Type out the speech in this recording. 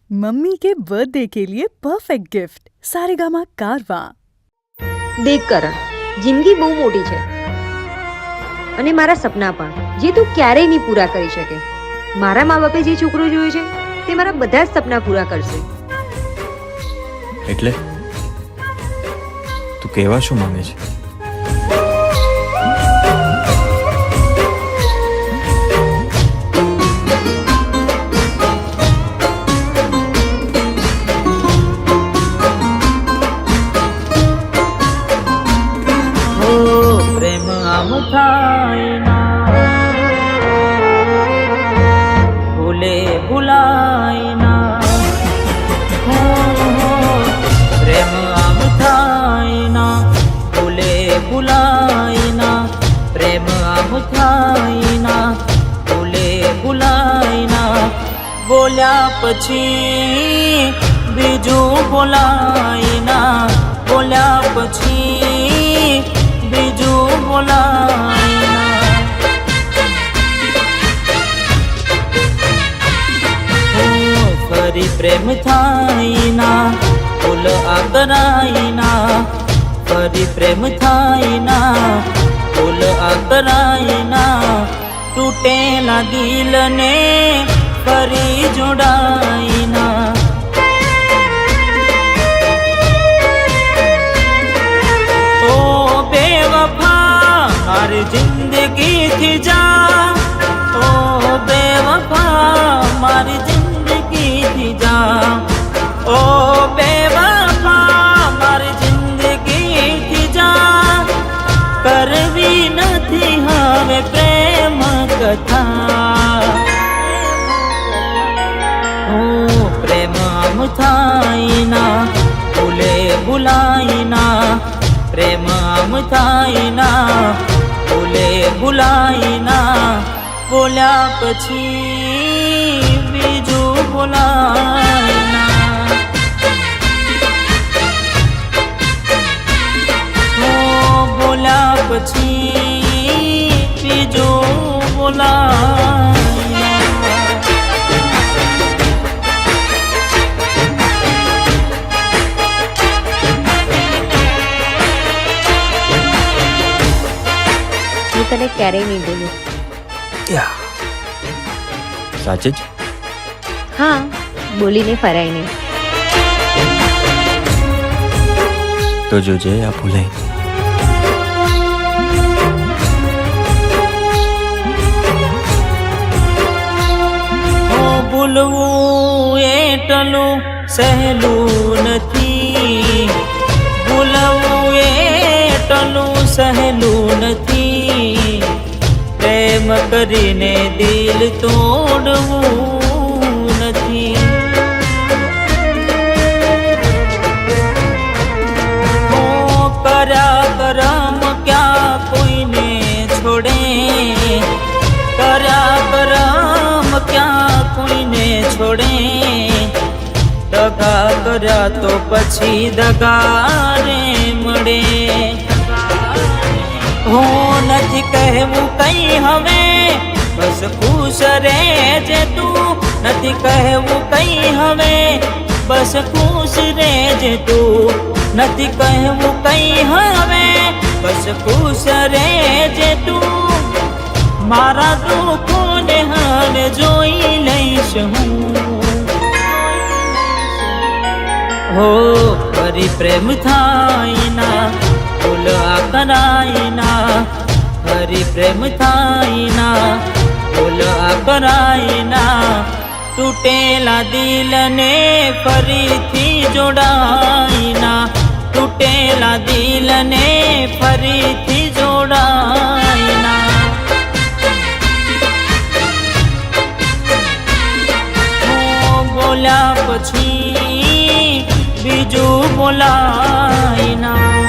Mummy के birthday के लिए परफेक्ट गिफ्ट सारेगामा कारवा। દેખ કરણ, જિંદગી બહુ મોટી છે અને મારા સપના પણ, જે તું ક્યારેય નહીં પૂરા કરી શકે. મારા મા બાપે જે છોકરો જોયો છે તે મારા બધા જ સપના પૂરા કરશે. એટલે તું કહેવા શું માંગે છે? પ્રેમ આમ થાય ના, ભૂલે ભૂલાય ના. પ્રેમ આમ થાય ના, ભૂલે ભૂલાય ના. પ્રેમ આમ થાય ના, ભૂલે ભૂલાય ના. બોલ્યા પછી બીજું બોલાય ના, બોલ્યા પછી બીજું બોલાય ના. ફરી પ્રેમ થાય ના, ભૂલ આ કરાય ના. ફરી પ્રેમ થાય ના, ભૂલ આ કરાય ના. તૂટેલા દિલને ફરી જોડાય ના. મારી જિંદગી થી જા, ઓ બેવફા મારી જિંદગી થી જા. ઓ બેવફા મારી જિંદગી થી જા. કરવી નથી હવે પ્રેમ કથા. ઓ પ્રેમ આમ થાય ના, ભૂલે ભૂલાય ના. પ્રેમ આમ થાય ના, ભૂલે ભૂલાય ના. બોલ્યા પછી બીજું બોલાય ના. બોલ્યા પછી બીજું બોલાય. તને ક્યારેય નહીં બોલું. સાચે જ? હા, બોલીને ફરાય નહીં. તો જોજે આ ભૂલાય. ભૂલવું એટલું સહેલું નથી, ભૂલવું એટલું સહેલું નથી. પ્રેમ કરીને દિલ તોડવું નથી. કર્યા કરમ ક્યાં કોઈને છોડે, કર્યા કરમ ક્યાં કોઈને છોડે. દગા કર્યા તો પછી દગાને મળે. હું નથી કહેવું કઈ હવે, બસ ખુશ રહેજે તું. નથી કહેવું કઈ હવે, બસ ખુશ રહેજે તું. નથી કહેવું કઈ હવે, બસ ખુશ રહેજે તું. મારા દુઃખોને હવે જોઈ લઈશ હું. હો ફરી પ્રેમ થાય ના, ભૂલ આ કરાય ના. ફરી પ્રેમ થાય ના, ભૂલ આ કરાય ના. તૂટેલા દિલને ફરીથી જોડાય ના. તૂટેલા દિલને ફરીથી જોડાય ના. બોલ્યા પછી બીજું બોલાય ના.